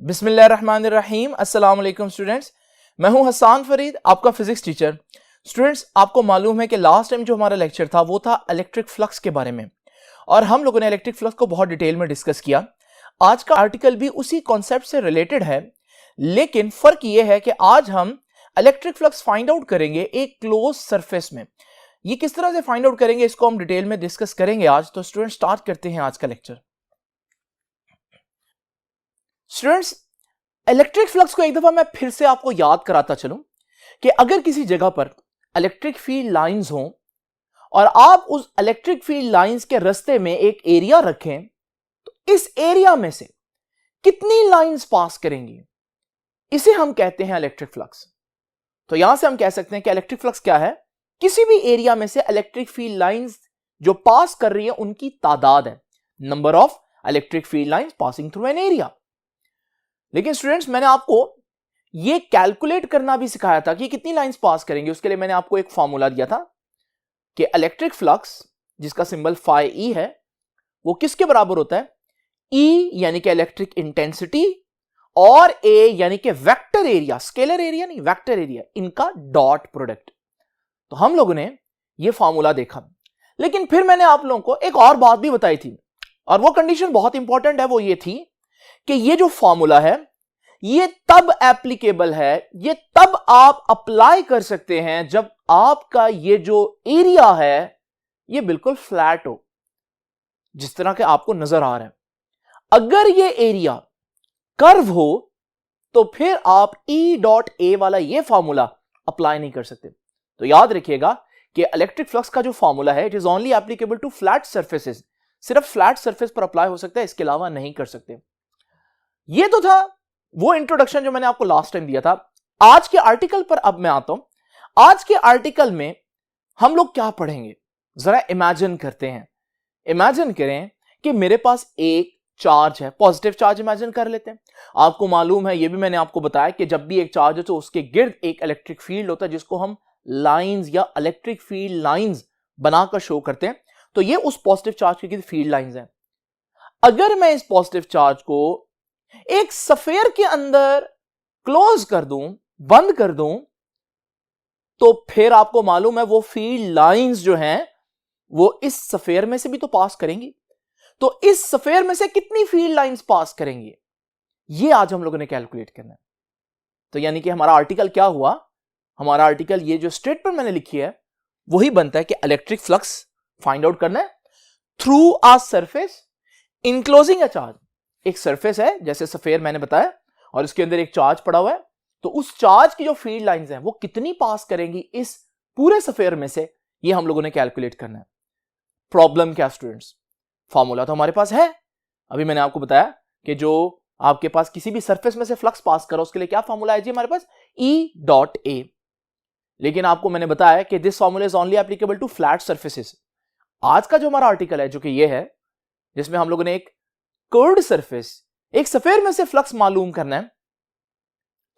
बिस्मिल्लाहिर्रहमानिर्रहीम। अस्सलाम वालेकुम स्टूडेंट्स, मैं हूं हसन फरीद, आपका फिजिक्स टीचर। स्टूडेंट्स, आपको मालूम है कि लास्ट टाइम जो हमारा लेक्चर था वो था इलेक्ट्रिक फ्लक्स के बारे में, और हम लोगों ने इलेक्ट्रिक फ्लक्स को बहुत डिटेल में डिस्कस किया। आज का आर्टिकल भी उसी कॉन्सेप्ट से रिलेटेड है, लेकिन फर्क ये है कि आज हम इलेक्ट्रिक फ्लक्स फाइंड आउट करेंगे एक क्लोज सरफेस में। ये किस तरह से फाइंड आउट करेंगे इसको हम डिटेल में डिस्कस करेंगे आज। तो स्टूडेंट, स्टार्ट करते हैं आज का लेक्चर। स्टूडेंट्स, इलेक्ट्रिक फ्लक्स को एक दफा मैं फिर से आपको याद कराता चलूं कि अगर किसी जगह पर इलेक्ट्रिक फील्ड लाइंस हों और आप उस इलेक्ट्रिक फील्ड लाइंस के रास्ते में एक एरिया रखें, तो इस एरिया में से कितनी लाइंस पास करेंगी, इसे हम कहते हैं इलेक्ट्रिक फ्लक्स। तो यहां से हम कह सकते हैं कि इलेक्ट्रिक फ्लक्स क्या है? किसी भी एरिया में से इलेक्ट्रिक फील्ड लाइंस जो पास कर रही है उनकी तादाद है, number of electric field lines passing through an area. लेकिन स्टूडेंट्स, मैंने आपको यह कैलकुलेट करना भी सिखाया था कि कितनी लाइंस पास करेंगे। उसके लिए मैंने आपको एक फॉर्मूला दिया था कि इलेक्ट्रिक फ्लक्स जिसका सिंबल फाई ई है वो किसके बराबर होता है? ई यानी कि इलेक्ट्रिक इंटेंसिटी और ए यानी कि वेक्टर एरिया, स्केलर एरिया नहीं, वेक्टर एरिया, इनका डॉट प्रोडक्ट। तो हम लोगों ने यह फॉर्मूला देखा, लेकिन फिर मैंने आप लोगों को एक और बात भी बताई थी, और वो कंडीशन बहुत इंपॉर्टेंट है। वो ये थी कि ये जो फॉर्मूला है ये तब एप्लीकेबल है, ये तब आप अप्लाई कर सकते हैं जब आपका ये जो एरिया है ये बिल्कुल फ्लैट हो, जिस तरह के आपको नजर आ रहा है। अगर ये एरिया कर्व हो तो फिर आप ई डॉट ए वाला ये फॉर्मूला अप्लाई नहीं कर सकते। तो याद रखिएगा कि इलेक्ट्रिक फ्लक्स का जो फॉर्मूला है it is only applicable to flat surfaces, सिर्फ फ्लैट सर्फेस पर अप्लाई हो सकता है, इसके अलावा नहीं कर सकते। ये तो था वो इंट्रोडक्शन जो मैंने आपको लास्ट टाइम दिया था। आज के आर्टिकल पर अब मैं आता हूं। आज के आर्टिकल में हम लोग क्या पढ़ेंगे, जरा इमेजिन करते हैं। इमेजिन करें कि मेरे पास एक चार्ज है, पॉजिटिव चार्ज इमेजिन कर लेते हैं। आपको मालूम है, ये भी मैंने आपको बताया कि जब भी एक चार्ज हो तो उसके गिर्द एक इलेक्ट्रिक फील्ड होता है जिसको हम लाइंस या इलेक्ट्रिक फील्ड लाइंस बनाकर शो करते हैं। तो ये उस पॉजिटिव चार्ज की फील्ड लाइंस हैं। अगर मैं इस पॉजिटिव चार्ज को एक सफेयर के अंदर क्लोज कर दूं, बंद कर दूं, तो फिर आपको मालूम है वो फील्ड लाइंस जो हैं वो इस सफेयर में से भी तो पास करेंगी। तो इस सफेयर में से कितनी फील्ड लाइंस पास करेंगी, ये आज हम लोगों ने कैलकुलेट करना है। तो यानी कि हमारा आर्टिकल क्या हुआ? हमारा आर्टिकल ये जो स्टेटमेंट मैंने लिखी है वही बनता है कि इलेक्ट्रिक फ्लक्स फाइंड आउट करना है through a surface enclosing a charge. एक सरफेस है जैसे सफेयर मैंने बताया, और इसके अंदर एक चार्ज पड़ा हुआ है, तो उस चार्ज की जो फील्ड लाइंस हैं वो कितनी पास करेंगी इस पूरे सफेयर में से, ये हम लोगों ने कैलकुलेट करना है। प्रॉब्लम क्या स्टूडेंट्स? फॉर्मूला तो हमारे पास है। अभी मैंने आपको बताया कि जो आपके पास किसी भी सरफेस में से फ्लक्स पास करो उसके लिए क्या फॉर्मूला है जी हमारे पास? ई डॉट ए। लेकिन आपको मैंने बताया कि this formula is only applicable to flat surfaces. आज का जो हमारा आर्टिकल है जो कि ये है, जिसमें हम लोगों ने एक कर्व्ड सरफेस, एक सफेयर में से फ्लक्स मालूम करना है,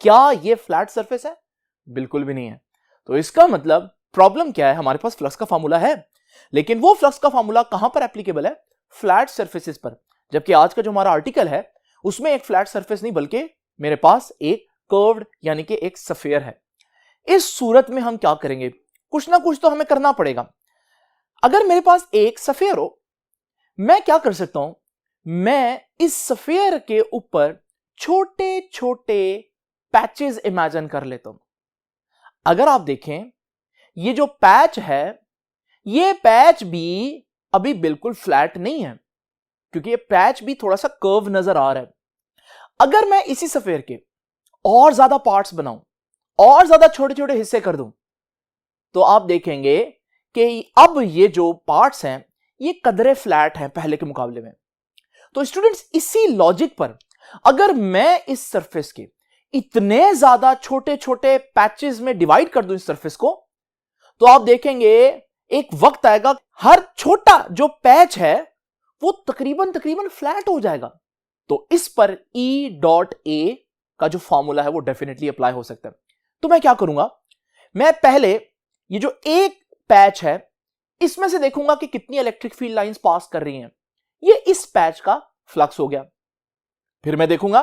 क्या ये फ्लैट सरफेस है? बिल्कुल भी नहीं है। तो इसका मतलब प्रॉब्लम क्या है? हमारे पास फ्लक्स का फॉर्मूला है, लेकिन वो फ्लक्स का फॉर्मूला कहां पर एप्लीकेबल है? फ्लैट सरफेसेस पर। जबकि आज का जो हमारा आर्टिकल है उसमें एक फ्लैट सरफेस नहीं बल्कि मेरे पास एक कर्व्ड यानी कि एक सफेयर है। इस सूरत में हम क्या करेंगे? कुछ ना कुछ तो हमें करना पड़ेगा। अगर मेरे पास एक सफेयर हो, मैं क्या कर सकता हूं? मैं इस सफेयर के ऊपर छोटे छोटे पैचेस इमेजिन कर लेता हूं। अगर आप देखें ये जो पैच है, ये पैच भी अभी बिल्कुल फ्लैट नहीं है, क्योंकि ये पैच भी थोड़ा सा कर्व नजर आ रहा है। अगर मैं इसी सफेयर के और ज्यादा पार्ट्स बनाऊं और ज्यादा छोटे छोटे हिस्से कर दूं, तो आप देखेंगे कि अब ये जो पार्ट्स हैं ये कदरे फ्लैट हैं पहले के मुकाबले में। तो स्टूडेंट्स, इसी लॉजिक पर अगर मैं इस सरफेस के इतने ज्यादा छोटे छोटे पैचेस में डिवाइड कर दूं इस सरफेस को, तो आप देखेंगे एक वक्त आएगा हर छोटा जो पैच है वो तकरीबन तकरीबन फ्लैट हो जाएगा। तो इस पर ई डॉट ए का जो फॉर्मूला है वो डेफिनेटली अप्लाई हो सकता है। तो मैं क्या करूंगा? मैं पहले ये जो एक पैच है इसमें से देखूंगा कि कितनी इलेक्ट्रिक फील्ड लाइंस पास कर रही हैं। ये इस पैच का फ्लक्स हो गया। फिर मैं देखूंगा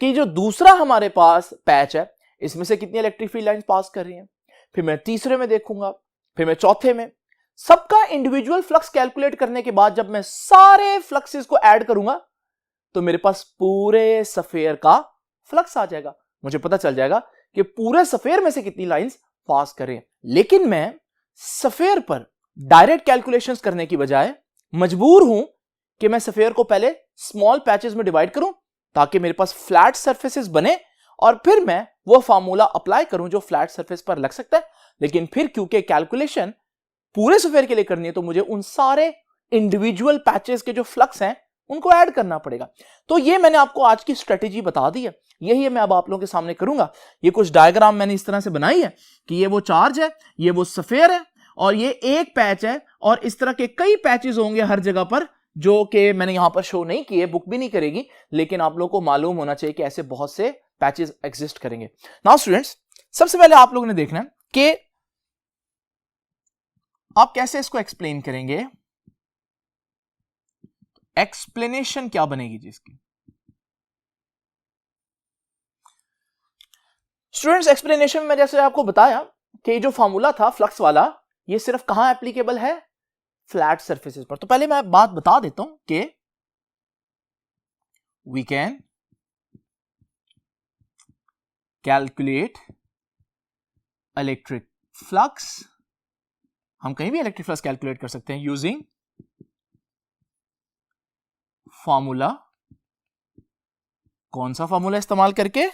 कि जो दूसरा हमारे पास पैच है इसमें से कितनी इलेक्ट्रिक फील्ड लाइंस पास कर रही हैं, फिर मैं तीसरे में देखूंगा, फिर मैं चौथे में। सबका इंडिविजुअल फ्लक्स कैलकुलेट करने के बाद जब मैं सारे फ्लक्सेस को ऐड करूंगा तो मेरे पास पूरे सफेयर का फ्लक्स आ जाएगा। मुझे पता चल जाएगा कि पूरे सफेयर में से कितनी लाइंस पास कर रही हैं। लेकिन मैं सफेयर पर डायरेक्ट कैलकुलेशंस करने की बजाय मजबूर हूं कि मैं सफेयर को पहले स्मॉल पैचेस में डिवाइड करूं ताकि मेरे पास फ्लैट सरफेसेस बने और फिर मैं वो फार्मूला अप्लाई करूं जो फ्लैट सरफेस पर लग सकता है। लेकिन फिर क्योंकि कैलकुलेशन पूरे सफेयर के लिए करनी है तो मुझे उन सारे इंडिविजुअल पैचेस के जो फ्लक्स हैं उनको ऐड करना पड़ेगा। तो ये मैंने आपको आज की स्ट्रेटेजी बता दी है, यही मैं अब आप लोगों के सामने करूंगा। ये कुछ डायग्राम मैंने इस तरह से बनाई है कि ये वो चार्ज है, ये वो सफेयर है और ये एक पैच है और इस तरह के कई पैचेस होंगे हर जगह पर जो कि मैंने यहां पर शो नहीं किए, बुक भी नहीं करेगी, लेकिन आप लोगों को मालूम होना चाहिए कि ऐसे बहुत से पैचेस एग्जिस्ट करेंगे। नाउ स्टूडेंट्स, सबसे पहले आप लोगों ने देखना है कि आप कैसे इसको एक्सप्लेन करेंगे। एक्सप्लेनेशन क्या बनेगी जी इसकी? स्टूडेंट्स, एक्सप्लेनेशन में जैसे आपको बताया कि जो फॉर्मूला था फ्लक्स वाला, ये सिर्फ कहां एप्लीकेबल है? फ्लैट सरफेसेस पर। तो पहले मैं बात बता देता हूं कि we can calculate electric flux, हम कहीं भी इलेक्ट्रिक फ्लक्स कैलकुलेट कर सकते हैं यूजिंग फॉर्मूला। कौन सा फॉर्मूला इस्तेमाल करके?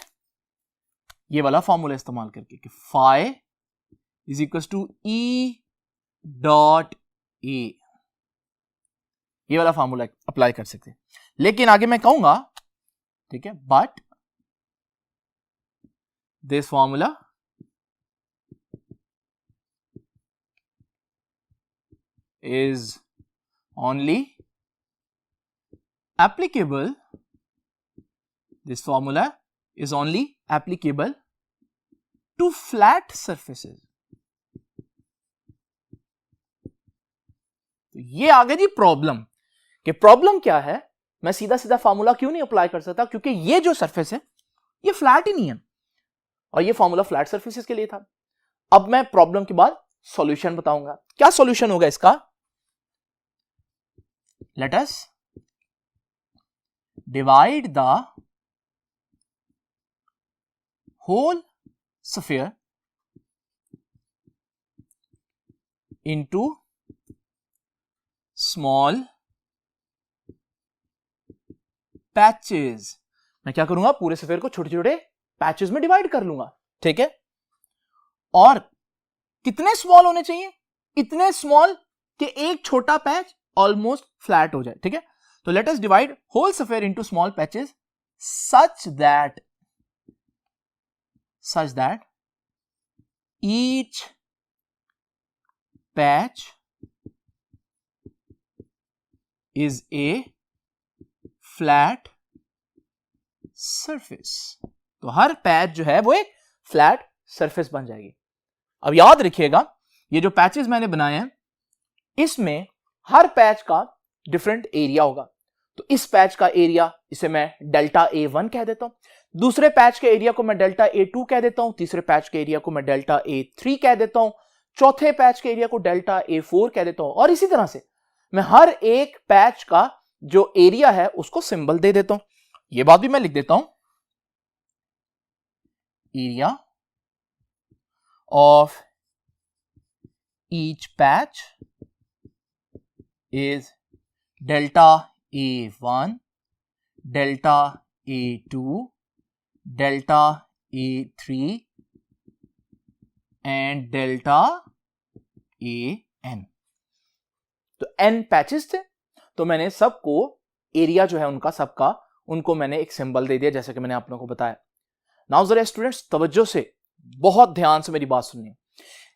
ये वाला फॉर्मूला इस्तेमाल करके कि phi is equal to E dot A, ये वाला फॉर्मूला अप्लाई कर सकते हैं। लेकिन आगे मैं कहूंगा, ठीक है, but this formula is only applicable, this formula is only applicable to flat surfaces। तो ये आ गई जी प्रॉब्लम। कि प्रॉब्लम क्या है? मैं सीधा सीधा फॉर्मूला क्यों नहीं अप्लाई कर सकता? क्योंकि ये जो सरफेस है ये फ्लैट ही नहीं है और ये फॉर्मूला फ्लैट सरफेसेस के लिए था। अब मैं प्रॉब्लम के बाद सॉल्यूशन बताऊंगा। क्या सॉल्यूशन होगा इसका? Let us divide the whole sphere into small patches। मैं क्या करूंगा? पूरे स्फीयर को छोटे छोटे पैचेस में डिवाइड कर लूंगा, ठीक है। और कितने स्मॉल होने चाहिए? इतने स्मॉल कि एक छोटा पैच ऑलमोस्ट फ्लैट हो जाए, ठीक है। तो let us divide whole sphere into small patches such that each patch is a flat surface। तो हर पैच जो है वो एक फ्लैट सरफेस बन जाएगी। अब याद रखिएगा, ये जो पैचेस मैंने बनाए हैं इसमें हर पैच का डिफरेंट एरिया होगा। तो इस पैच का एरिया, इसे मैं डेल्टा A1 कह देता हूं, दूसरे पैच के एरिया को मैं डेल्टा A2 कह देता हूं, तीसरे पैच के एरिया को मैं डेल्टा A3 कह देता हूं, चौथे पैच के एरिया को डेल्टा A4 कह देता हूं, और इसी तरह से मैं हर एक पैच का जो एरिया है उसको सिंबल दे देता हूं। यह बात भी मैं लिख देता हूं, area of each patch is delta A1, delta A2, delta A3 and delta AN। तो n पैचेस थे, तो मैंने सबको एरिया जो है उनका सबका, उनको मैंने एक सिंबल दे दिया जैसे कि मैंने आप लोगों को बताया। नाउ जरा स्टूडेंट्स तवज्जो से, बहुत ध्यान से मेरी बात सुनिए।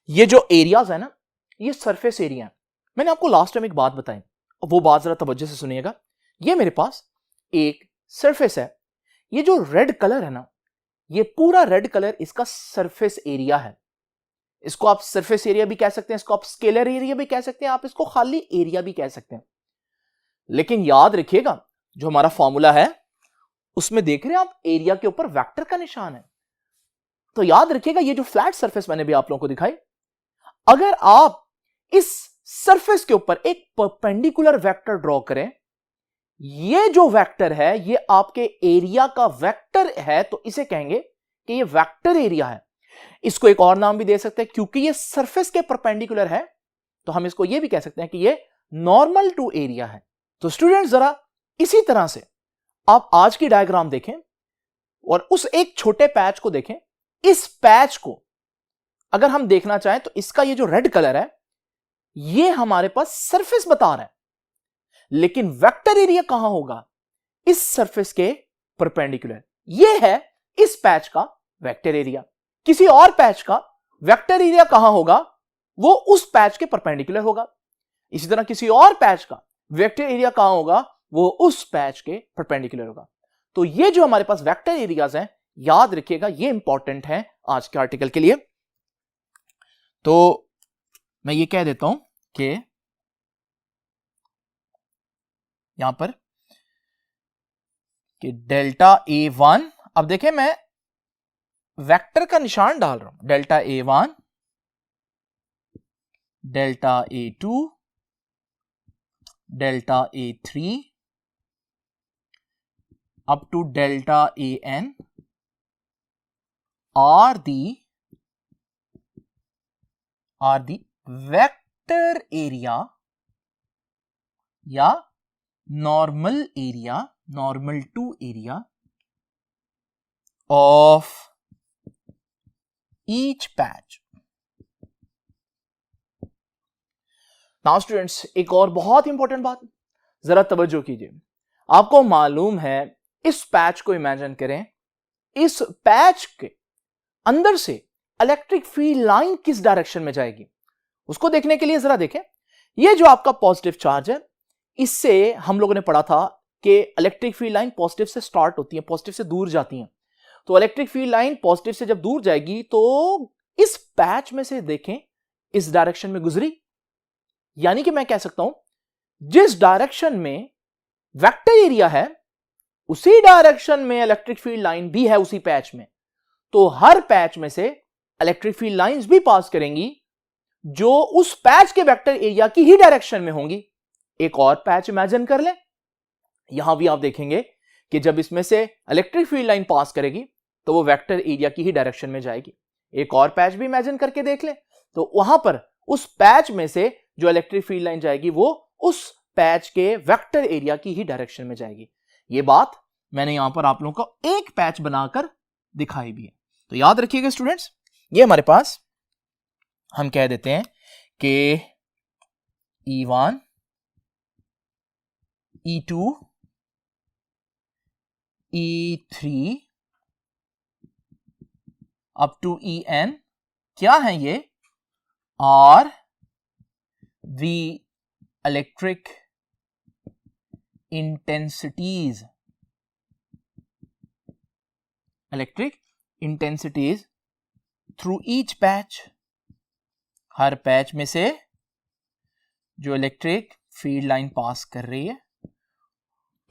ये जो एरियाज है ना, ये सरफेस एरिया है। मैंने आपको लास्ट टाइम एक बात बताई, वो बात जरा तवज्जो से सुनिएगा। ये मेरे पास एक सरफेस है, ये जो रेड कलर है ना, ये पूरा रेड कलर इसका सरफेस एरिया है। इसको आप सरफेस एरिया भी कह सकते हैं, इसको आप स्केलर एरिया भी कह सकते हैं, आप इसको खाली एरिया भी कह सकते हैं। लेकिन याद रखिएगा, जो हमारा फॉर्मूला है उसमें देख रहे हैं आप एरिया के ऊपर वेक्टर का निशान है। तो याद रखिएगा ये जो फ्लैट सरफेस मैंने भी आप लोगों को दिखाई, अगर आप इस सरफेस के ऊपर एक परपेंडिकुलर वेक्टर ड्रॉ करें, ये जो वेक्टर है ये आपके एरिया का वेक्टर है, तो इसे कहेंगे कि ये वेक्टर एरिया है। इसको एक और नाम भी दे सकते हैं, क्योंकि ये सरफेस के परपेंडिकुलर है तो हम इसको ये भी कह सकते हैं कि ये नॉर्मल टू एरिया है। तो स्टूडेंट्स जरा इसी तरह से आप आज की डायग्राम देखें और उस एक छोटे पैच को देखें। इस पैच को अगर हम देखना चाहें तो इसका ये जो रेड कलर है ये हमारे पास सरफेस बता रहा है, लेकिन वेक्टर एरिया कहां होगा? इस सरफेस के परपेंडिकुलर। ये है इस पैच का वेक्टर एरिया। किसी और पैच का वेक्टर एरिया कहां होगा? वो उस पैच के परपेंडिकुलर होगा। इसी तरह किसी और पैच का वेक्टर एरिया कहां होगा? वो उस पैच के परपेंडिकुलर होगा। तो ये जो हमारे पास वेक्टर एरियाज हैं, याद रखिएगा ये इंपॉर्टेंट है आज के आर्टिकल के लिए। तो मैं ये कह देता हूं कि यहां पर कि डेल्टा A1, अब देखें मैं वेक्टर का निशान डाल रहा हूं, delta A1, delta A2, delta A3 up to delta AN are the vector area या normal area, normal to area of each patch. Now students, एक और बहुत इंपॉर्टेंट बात, जरा तवज्जो कीजिए। आपको मालूम है, इस पैच को इमेजिन करें, इस पैच के अंदर से इलेक्ट्रिक फील्ड लाइन किस डायरेक्शन में जाएगी उसको देखने के लिए जरा देखें। यह जो आपका पॉजिटिव चार्ज है, इससे हम लोगों ने पढ़ा था कि इलेक्ट्रिक फील्ड लाइन पॉजिटिव से स्टार्ट होती है, पॉजिटिव से दूर जाती है। तो इलेक्ट्रिक फील्ड लाइन पॉजिटिव से जब दूर जाएगी तो इस पैच में से देखें इस डायरेक्शन में गुजरी, यानी कि मैं कह सकता हूं जिस डायरेक्शन में वेक्टर एरिया है उसी डायरेक्शन में इलेक्ट्रिक फील्ड लाइन भी है उसी पैच में। तो हर पैच में से इलेक्ट्रिक फील्ड लाइंस भी पास करेंगी जो उस पैच के वेक्टर एरिया की ही डायरेक्शन में होंगी। एक और पैच इमेजिन कर लें, यहां भी आप देखेंगे कि जब इसमें से इलेक्ट्रिक फील्ड लाइन पास करेगी तो वो वेक्टर एरिया की ही डायरेक्शन में जाएगी। एक और पैच भी इमेजिन करके देख लें, तो वहां पर उस पैच में से जो इलेक्ट्रिक फील्ड लाइन जाएगी वो उस पैच के वेक्टर एरिया की ही डायरेक्शन में जाएगी। ये बात मैंने यहां पर आप लोगों को एक पैच बनाकर दिखाई भी है। तो याद रखिएगा स्टूडेंट्स, ये हमारे पास हम कह देते हैं कि E1, E2, E3 up to En क्या है? ये are the electric intensities, through each patch, हर पैच में से जो इलेक्ट्रिक फील्ड लाइन पास कर रही है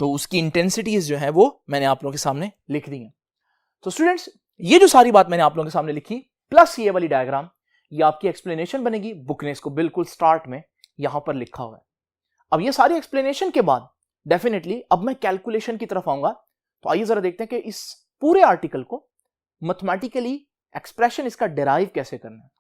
तो उसकी इंटेंसिटीज जो है वो मैंने आप लोगों के सामने लिख दी है। तो स्टूडेंट्स, ये जो सारी बात मैंने आप लोगों के सामने लिखी प्लस ये वाली डायग्राम, ये आपकी एक्सप्लेनेशन बनेगी। बुक ने इसको बिल्कुल स्टार्ट में यहां पर लिखा हुआ है। अब ये सारी एक्सप्लेनेशन के बाद डेफिनेटली अब मैं कैलकुलेशन की तरफ आऊंगा। तो आइए जरा देखते हैं कि इस पूरे आर्टिकल को मैथमेटिकली एक्सप्रेशन इसका डिराइव कैसे करना है।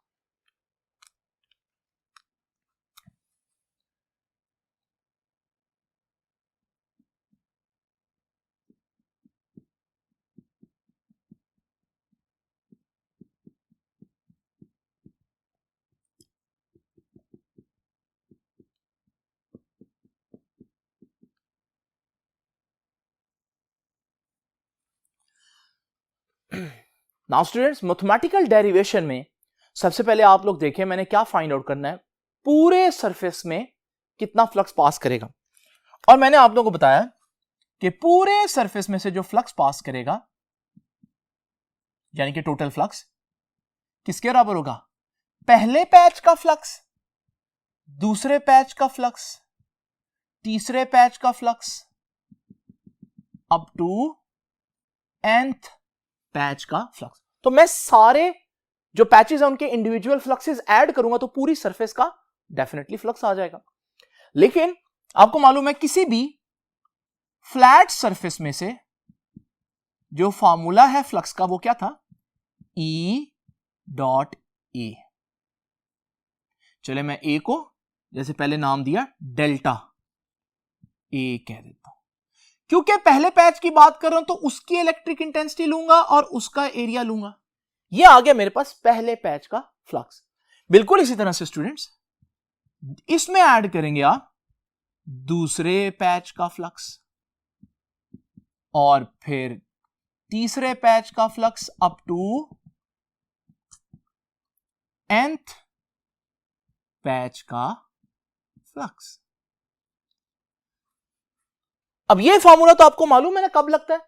नाउ स्टूडेंट्स, मैथमेटिकल डेरिवेशन में सबसे पहले आप लोग देखें मैंने क्या फाइंड आउट करना है, पूरे सरफेस में कितना फ्लक्स पास करेगा। और मैंने आप लोगों को बताया कि पूरे सरफेस में से जो फ्लक्स पास करेगा यानी कि टोटल फ्लक्स किसके बराबर होगा? पहले पैच का फ्लक्स, दूसरे पैच का फ्लक्स, तीसरे पैच का flux up to nth patch का फ्लक्स। तो मैं सारे जो पैचेस हैं उनके इंडिविजुअल फ्लक्सेस ऐड करूंगा तो पूरी सरफेस का डेफिनेटली फ्लक्स आ जाएगा। लेकिन आपको मालूम है किसी भी फ्लैट सरफेस में से जो फॉर्मूला है फ्लक्स का वो क्या था, E डॉट ए। चले मैं ए को जैसे पहले नाम दिया डेल्टा ए कह देता हूं, क्योंकि पहले पैच की बात कर रहा हूं तो उसकी इलेक्ट्रिक इंटेंसिटी लूंगा और उसका एरिया लूंगा। ये आ गया मेरे पास पहले पैच का फ्लक्स। बिल्कुल इसी तरह से स्टूडेंट्स इसमें ऐड करेंगे आप दूसरे पैच का फ्लक्स और फिर तीसरे पैच का flux up to nth patch का फ्लक्स। अब ये फॉर्मूला तो आपको मालूम है ना कब लगता है,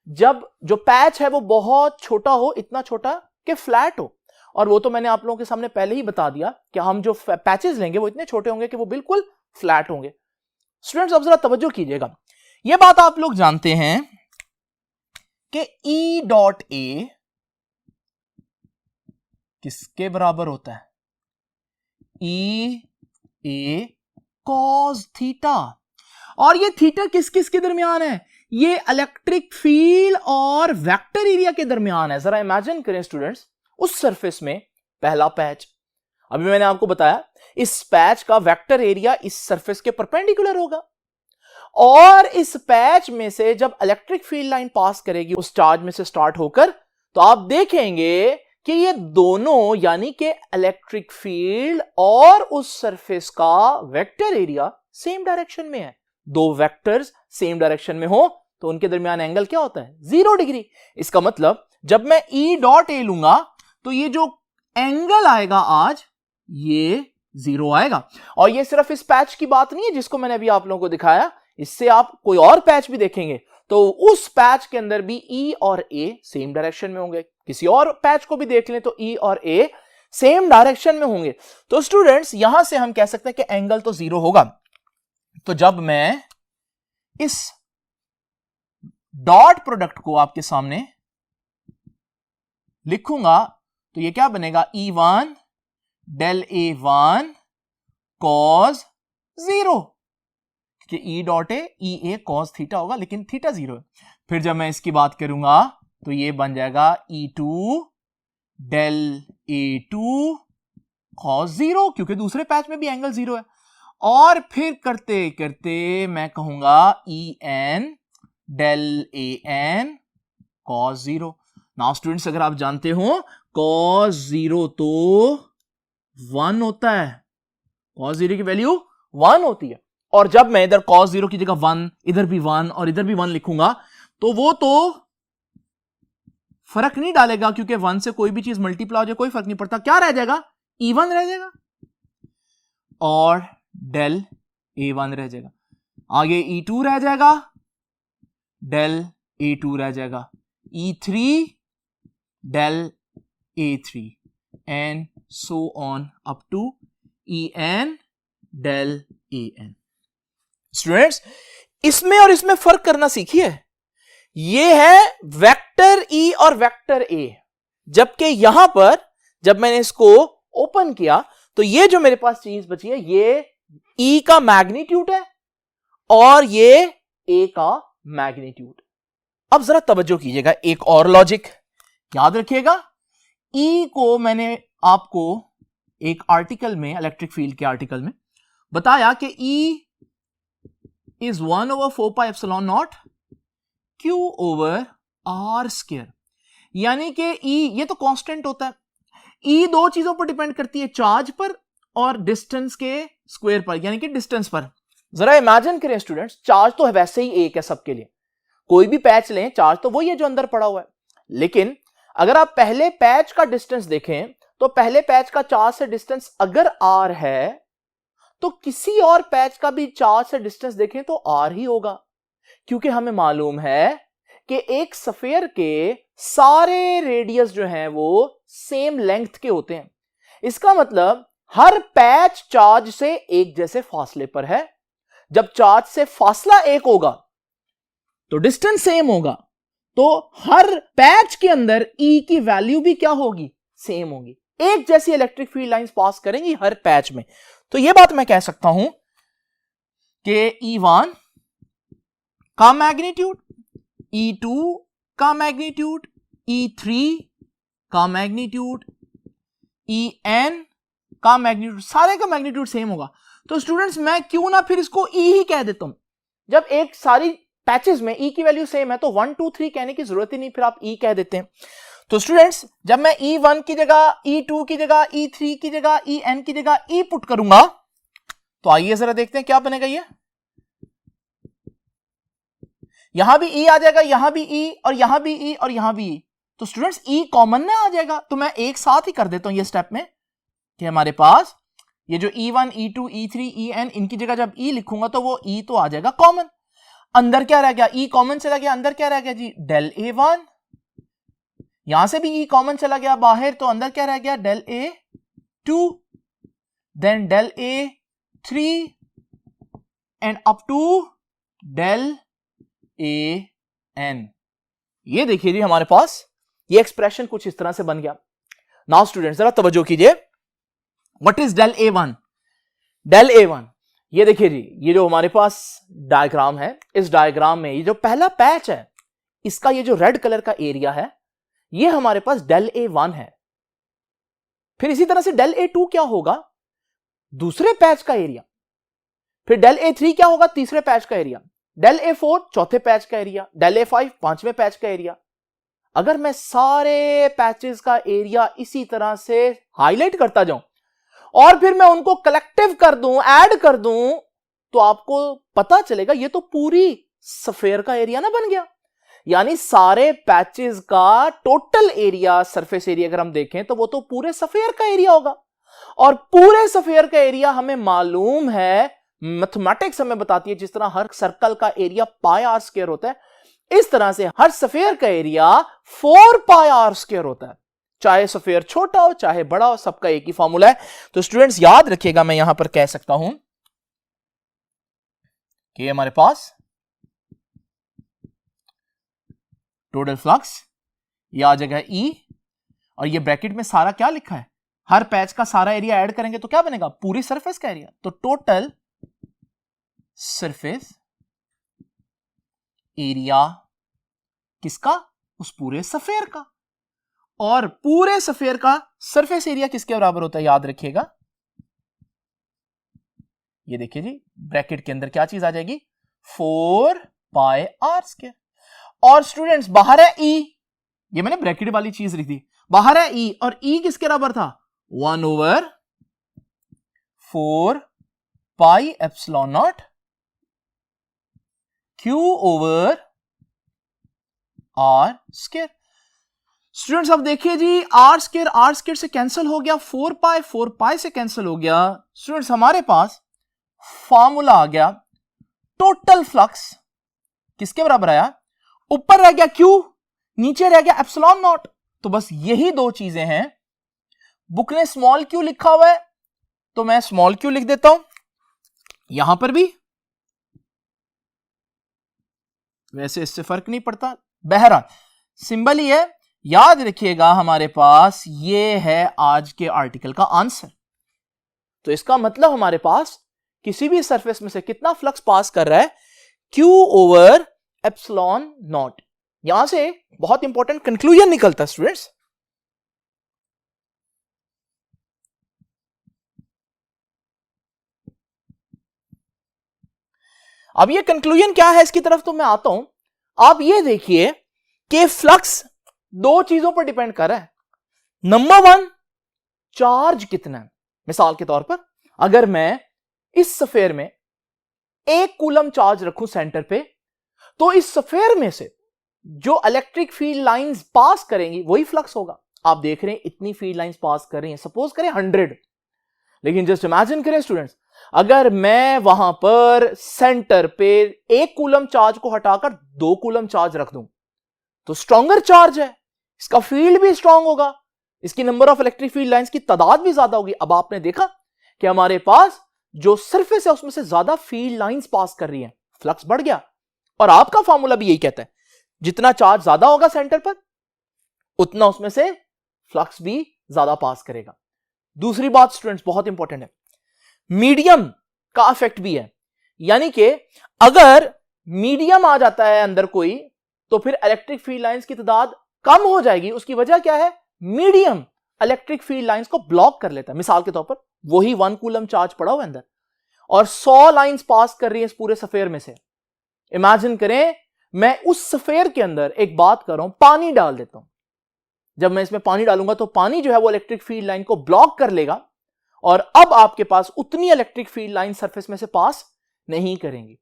जब जो पैच है वो बहुत छोटा हो, इतना छोटा कि फ्लैट हो। और वो तो मैंने आप लोगों के सामने पहले ही बता दिया कि हम जो पैचेस लेंगे वो इतने छोटे होंगे कि वो बिल्कुल फ्लैट होंगे। स्टूडेंट्स अब जरा तवज्जो कीजिएगा, ये बात आप लोग जानते हैं कि E डॉट ए किसके बराबर होता है, E ए कॉस थीटा। और ये थीटा किस किस के दरमियान है, ये इलेक्ट्रिक फील्ड और वेक्टर एरिया के दरमियान है। जरा इमेजिन करें स्टूडेंट्स, उस सरफेस में पहला पैच, अभी मैंने आपको बताया इस पैच का वेक्टर एरिया इस सरफेस के परपेंडिकुलर होगा, और इस पैच में से जब इलेक्ट्रिक फील्ड लाइन पास करेगी उस चार्ज में से स्टार्ट होकर, तो आप देखेंगे कि ये दोनों यानी कि इलेक्ट्रिक फील्ड और उस सरफेस का वेक्टर एरिया सेम डायरेक्शन में है। दो वेक्टर्स सेम डायरेक्शन में हो तो उनके दरमियान एंगल क्या होता है, 0 डिग्री। इसका मतलब जब मैं E डॉट ए लूंगा तो ये जो एंगल आएगा आज ये 0 आएगा। और ये सिर्फ इस पैच की बात नहीं है जिसको मैंने अभी आप लोगों को दिखाया, इससे आप कोई और पैच भी देखेंगे तो उस पैच के अंदर भी E और A सेम डायरेक्शन में होंगे। किसी और पैच को भी देख लें तो E और A सेम डायरेक्शन में होंगे। तो स्टूडेंट्स यहां से हम कह सकते हैं कि एंगल तो 0 होगा। तो जब मैं इस डॉट प्रोडक्ट को आपके सामने लिखूंगा तो ये क्या बनेगा, E1 डेल A1 कॉस 0, कि E dot A E a cos theta होगा लेकिन थीटा 0 है। फिर जब मैं इसकी बात करूंगा तो ये बन जाएगा E2 डेल A2 कॉस 0, क्योंकि दूसरे पैच में भी एंगल 0 है। और फिर करते करते मैं कहूंगा En del AN cos 0। Now students अगर आप जानते हो कॉस 0 तो 1 होता है, कॉस 0 की वैल्यू 1 होती है। और जब मैं इधर cos 0 की जगह 1, इधर भी 1 और इधर भी 1 लिखूंगा तो वो तो फर्क नहीं डालेगा, क्योंकि 1 से कोई भी चीज मल्टीप्लाई हो जाए कोई फर्क नहीं पड़ता। क्या रह जाएगा, E1 रह जाएगा और डेल A1 रह जाएगा। आगे E2 रह जाएगा, डेल A2 रह जाएगा, E3 del A3 and so on up to En del AN। Students इसमें और इसमें फर्क करना सीखिए। ये है वेक्टर E और वेक्टर A, जबकि यहां पर जब मैंने इसको ओपन किया तो ये जो मेरे पास चीज बची है ये E का मैग्नीट्यूड है और ये A का मैग्नीट्यूड। अब जरा तवज्जो कीजिएगा, एक और लॉजिक याद रखिएगा। E को मैंने आपको एक आर्टिकल में, इलेक्ट्रिक फील्ड के आर्टिकल में बताया कि E is 1/4 pi epsilon naught Q over R square, यानी कि E ये तो कांस्टेंट होता है। E दो चीजों पर डिपेंड करती है, चार्ज पर और डिस्टेंस के स्क्वायर पर, यानी कि डिस्टेंस पर। जरा इमेजिन करें स्टूडेंट्स, चार्ज तो वैसे ही एक है सबके लिए, कोई भी पैच लें चार्ज तो वही है जो अंदर पड़ा हुआ है। लेकिन अगर आप पहले पैच का डिस्टेंस देखें तो पहले पैच का चार्ज से डिस्टेंस अगर R है तो किसी और पैच का भी चार्ज से डिस्टेंस देखें तो R ही होगा, क्योंकि हमें मालूम है कि एक स्फीयर के सारे रेडियस जो हैं वो सेम लेंथ के होते हैं। इसका मतलब हर पैच चार्ज से एक जैसे फासले पर है। जब चार्ज से फासला एक होगा तो डिस्टेंस सेम होगा, तो हर पैच के अंदर ई की वैल्यू भी क्या होगी, सेम होगी, एक जैसी इलेक्ट्रिक फील्ड लाइंस पास करेंगी हर पैच में। तो यह बात मैं कह सकता हूं कि E1 का मैग्नीट्यूड, E2 का मैग्नीट्यूड, E3 का मैग्नीट्यूड, En का मैग्नीट्यूड, सारे का मैग्नीट्यूड सेम होगा। तो स्टूडेंट्स मैं क्यों ना फिर इसको E ही कह देता हूं, जब एक सारी पैचेस में E की वैल्यू सेम है तो 1 2 3 कहने की जरूरत ही नहीं, फिर आप E कह देते हैं। तो स्टूडेंट्स जब मैं E1 की जगह, E2 की जगह, E3 की जगह, En की जगह E पुट करूंगा तो आइए जरा देखते हैं क्या बनेगा। ये यहां भी E आ जाएगा, यहां भी E, और यहां भी E, और यहां भी E। तो स्टूडेंट्स E कॉमन में आ जाएगा, तो मैं एक साथ ही कर देता हूं ये स्टेप में कि हमारे पास ये जो E1, E2, E3, En, इनकी जगह जब E लिखूंगा तो वो E तो आ जाएगा कॉमन। अंदर क्या रह गया, E कॉमन चला गया, अंदर क्या रह गया जी, डेल A1। यहां से भी E कॉमन चला गया बाहर, तो अंदर क्या रह गया, del A2, then del A3 and up to del AN। ये देखिए जी हमारे पास ये एक्सप्रेशन कुछ इस तरह से बन गया। नाउ स्टूडेंट्स जरा तवज्जो कीजिए, what is del A1? Del A1 ये देखिए जी, ये जो हमारे पास डायग्राम है, इस डायग्राम में ये जो पहला पैच है, इसका ये जो रेड कलर का एरिया है, ये हमारे पास डेल A1 है। फिर इसी तरह से डेल A2 क्या होगा, दूसरे पैच का एरिया। फिर डेल A3 क्या होगा, तीसरे पैच का एरिया। डेल A4 चौथे पैच का एरिया। डेल A5 पांचवें पैच का एरिया। अगर मैं सारे पैचेस का एरिया इसी तरह से हाईलाइट करता जाऊं और फिर मैं उनको कलेक्टिव कर दूं, ऐड कर दूं, तो आपको पता चलेगा ये तो पूरी स्फीयर का एरिया ना बन गया। यानी सारे पैचेस का टोटल एरिया, सरफेस एरिया अगर हम देखें तो वो तो पूरे स्फीयर का एरिया होगा। और पूरे स्फीयर का एरिया हमें मालूम है, मैथमेटिक्स हमें बताती है, जिस तरह हर सर्कल का एरिया पाई आर स्क्वायर होता है, इस तरह से हर स्फीयर का एरिया 4 पाई आर स्क्वायर होता है। चाहे स्फीयर छोटा हो चाहे बड़ा हो, सबका एक ही फॉर्मूला है। तो स्टूडेंट्स याद रखिएगा, मैं यहां पर कह सकता हूं कि हमारे पास टोटल फ्लक्स ये आ जाएगा E, और ये ब्रैकेट में सारा क्या लिखा है, हर पैच का सारा एरिया ऐड करेंगे तो क्या बनेगा, पूरी सरफेस का एरिया। तो टोटल सरफेस एरिया किसका, उस पूरे स्फीयर का। और पूरे स्फीयर का सरफेस एरिया किसके बराबर होता है, याद रखिएगा, ये देखिए जी ब्रैकेट के अंदर क्या चीज आ जाएगी, 4 पाई आर स्क्वायर। और स्टूडेंट्स बाहर है E, ये मैंने ब्रैकेट वाली चीज लिख दी, बाहर है E, और E किसके बराबर था, 1/4 pi epsilon naught Q over R square. Students अब देखिए जी, आर स्क्वायर से कैंसिल हो गया, 4 पाई से कैंसिल हो गया। स्टूडेंट्स हमारे पास फॉर्मूला आ गया, टोटल फ्लक्स किसके बराबर आया, ऊपर रह गया Q, नीचे रह गया एप्सिलॉन नॉट। तो बस यही दो चीजें हैं। बुक ने स्मॉल q लिखा हुआ है तो मैं स्मॉल q लिख देता हूं, यहां पर भी वैसे इससे फर्क नहीं पड़ता, बहरहाल सिंबल ही है। याद रखिएगा हमारे पास ये है आज के आर्टिकल का आंसर। तो इसका मतलब हमारे पास किसी भी सरफेस में से कितना फ्लक्स पास कर रहा है, Q ओवर एप्सिलॉन नॉट। यहां से बहुत इंपॉर्टेंट कंक्लूजन निकलता है स्टूडेंट्स। अब ये कंक्लूजन क्या है इसकी तरफ तो मैं आता हूं। आप ये देखिए कि फ्लक्स दो चीजों पर डिपेंड कर रहा है। नंबर 1, चार्ज कितना है। मिसाल के तौर पर अगर मैं इस स्फीयर में 1 कूलम चार्ज रखूं सेंटर पे, तो इस स्फीयर में से जो इलेक्ट्रिक फील्ड लाइंस पास करेंगी वही फ्लक्स होगा। आप देख रहे हैं इतनी फील्ड लाइंस पास कर रही हैं, सपोज करें 100, लेकिन जस्ट इमेजिन करें स्टूडेंट्स, अगर मैं वहां पर सेंटर पे 1 कूलम चार्ज को हटाकर 2 कूलम चार्ज रख दूं, तो स्ट्रॉन्गर चार्ज है, इसका फील्ड भी स्ट्रांग होगा, इसकी number of electric field lines की तादाद भी ज्यादा होगी। अब आपने देखा कि हमारे पास जो सरफेस है उसमें से ज्यादा फील्ड लाइंस पास कर रही हैं, फ्लक्स बढ़ गया। और आपका फॉर्मूला भी यही कहता है जितना चार्ज ज्यादा होगा सेंटर पर उतना उसमें से फ्लक्स भी ज्यादा पास करेगा। दूसरी बात स्टूडेंट्स बहुत इंपॉर्टेंट है, मीडियम का इफेक्ट भी है, यानी कि अगर मीडियम आ जाता है अंदर कोई तो फिर इलेक्ट्रिक फील्ड लाइंस की तादाद कम हो जाएगी। उसकी वजह क्या है, मीडियम इलेक्ट्रिक फील्ड लाइंस को ब्लॉक कर लेता है। मिसाल के तौर पर वही 1 कूलम चार्ज पड़ा हुआ अंदर और 100 लाइंस पास कर रही है इस पूरे सफेयर में से। इमेजिन करें मैं उस सफेयर के अंदर एक बात कर रहा हूं, पानी डाल देता हूं। जब मैं इसमें पानी डालूंगा तो पानी जो है वो इलेक्ट्रिक फील्ड लाइन को ब्लॉक कर लेगा और अब आपके पास उतनी इलेक्ट्रिक फील्ड लाइन सरफेस में से पास नहीं करेंगी।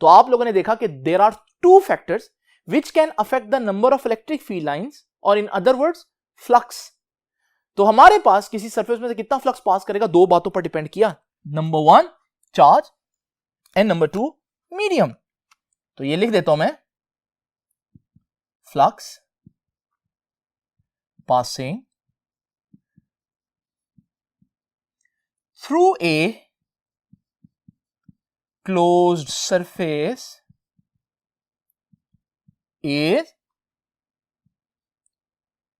तो आप लोगों ने देखा कि there are 2 factors which can affect the number of electric field lines or in other words flux। तो हमारे पास किसी सरफेस में से कितना फ्लक्स पास करेगा 2 बातों पर डिपेंड किया, number 1 charge and number 2 medium. तो ये लिख देता हूं मैं, flux passing through a closed surface is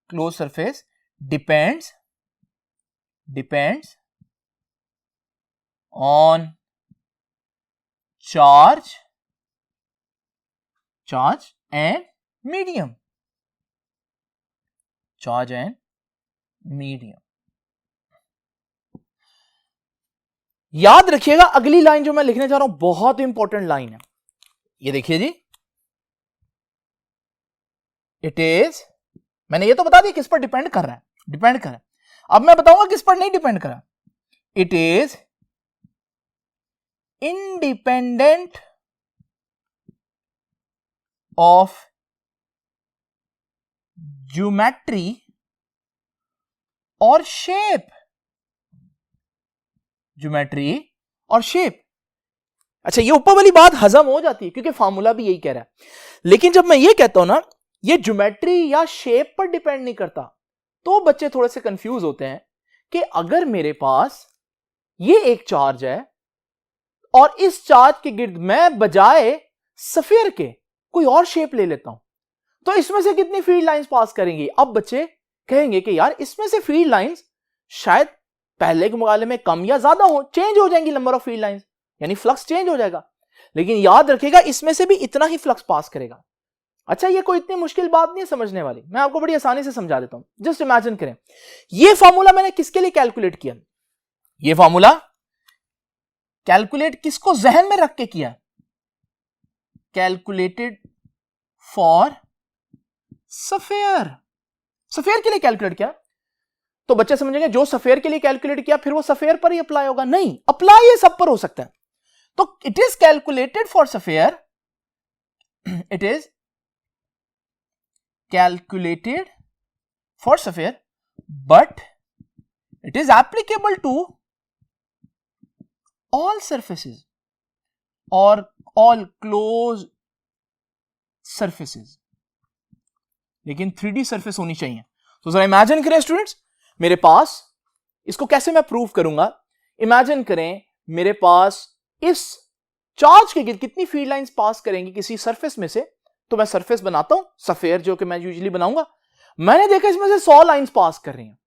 closed surface depends on charge and medium, charge and medium। याद रखिएगा अगली लाइन जो मैं लिखने जा रहा हूं बहुत इंपॉर्टेंट लाइन है। ये देखिए जी, इट इज, मैंने ये तो बता दिया किस पर डिपेंड कर रहा है, अब मैं बताऊंगा किस पर नहीं डिपेंड कर रहा। It is independent of geometry और शेप, ज्योमेट्री और शेप। अच्छा, ये ऊपर वाली बात हजम हो जाती है क्योंकि फार्मूला भी यही कह रहा है, लेकिन जब मैं ये कहता हूं ना ये ज्योमेट्री या शेप पर डिपेंड नहीं करता, तो बच्चे थोड़े से कंफ्यूज होते हैं कि अगर मेरे पास ये एक चार्ज है और इस चार्ज के गिर्द मैं बजाय सफेयर के कोई और शेप ले लेता हूं तो इसमें से कितनी फील्ड लाइंस पास करेंगी। अब बच्चे कहेंगे कि यार इसमें से फील्ड लाइंस शायद पहले के मुकाबले में कम या ज्यादा हो, चेंज हो जाएंगी नंबर ऑफ फील्ड लाइंस, यानी फ्लक्स चेंज हो जाएगा, लेकिन याद रखिएगा इसमें से भी इतना ही फ्लक्स पास करेगा। अच्छा, ये कोई इतनी मुश्किल बात नहीं है समझने वाली, मैं आपको बड़ी आसानी से समझा देता हूं। जस्ट इमेजिन करें, ये फॉर्मूला मैंने किसके लिए कैलकुलेट किया, ये फॉर्मूला कैलकुलेट किसको जहन में रख के किया, कैलकुलेटेड फॉर सफेयर, सफेयर के लिए कैलकुलेट किया। तो बच्चे समझेंगे जो सफेयर के लिए कैलकुलेट किया फिर वो सफेयर पर ही अप्लाई होगा, नहीं, अप्लाई ये सब पर हो सकता है। तो it is calculated for sphere, it is calculated for sphere but it is applicable to all surfaces or all closed surfaces, लेकिन 3D सरफेस होनी चाहिए। तो जरा इमेजिन करें स्टूडेंट्स, मेरे पास, इसको कैसे मैं प्रूव करूंगा, इमेजिन करें मेरे पास इस चार्ज के गिर्द कितनी फील्ड लाइंस पास करेंगी किसी सरफेस में से। तो मैं सरफेस बनाता हूं सफेयर जो कि मैं यूजुअली बनाऊंगा, मैंने देखा इसमें से 100 लाइंस पास कर रही हैं।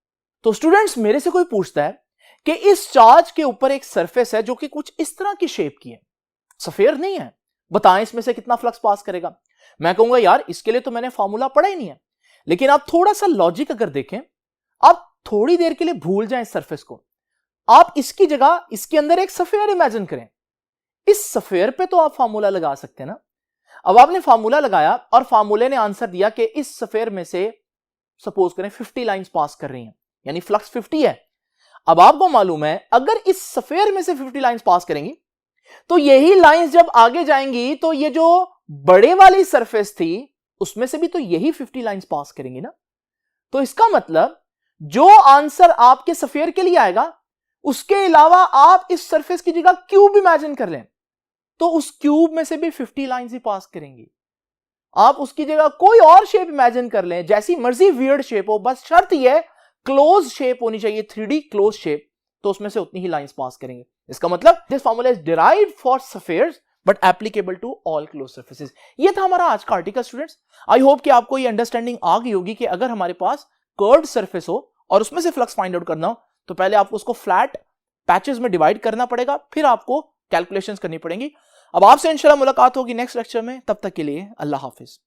तो स्टूडेंट्स मेरे से कोई पूछता है कि इस चार्ज के ऊपर एक सरफेस है जो कि कुछ इस तरह की शेप की है, सफेयर नहीं है, बताएं इसमें से कितना फ्लक्स पास करेगा। मैं कहूंगा यार इसके लिए तो मैंने फॉर्मूला पढ़ा ही नहीं है, लेकिन आप थोड़ा सा लॉजिक अगर देखें, आप थोड़ी देर के लिए भूल जाएं इस सरफेस को, आप इसकी जगह इसके अंदर एक सफेयर इमेजिन करें, इस सफेयर पे तो आप फॉर्मूला लगा सकते हैं ना। अब आपने फार्मूला लगाया और फार्मूले ने आंसर दिया कि इस सफेयर में से सपोज करें 50 लाइंस पास कर रही हैं, यानी फ्लक्स 50 है। अब आपको मालूम है अगर इस सफेयर में से 50 लाइंस पास करेंगी तो यही लाइंस जब आगे जाएंगी तो ये जो बड़े वाली सरफेस थी उसमें से भी तो यही 50 लाइंस पास करेंगी ना। तो इसका मतलब जो आंसर आपके सफेयर के लिए आएगा उसके अलावा आप इस सरफेस की जगह क्यूब इमेजिन कर लें तो उस क्यूब में से भी 50 लाइंस ही पास करेंगी। आप उसकी जगह कोई और शेप इमेजिन कर लें, जैसी मर्जी वियर्ड शेप हो, बस शर्त यह क्लोज शेप होनी चाहिए, 3D क्लोज शेप, तो उसमें से उतनी ही लाइंस पास करेंगे। इसका मतलब this formula is derived for spheres but applicable to all close surfaces. ये था हमारा आज का आर्टिकल स्टूडेंट्स। आई होप कि आपको ये अंडरस्टैंडिंग आ गई होगी कि अगर हमारे पास कर्व्ड सरफेस हो और उसमें से फ्लक्स फाइंड आउट करना हो तो पहले आपको उसको फ्लैट पैचेस में डिवाइड करना पड़ेगा, फिर आपको कैलकुलेशंस करनी पड़ेंगी। अब आपसे इंशाल्लाह मुलाकात होगी नेक्स्ट लेक्चर में, तब तक के लिए अल्लाह हाफिज।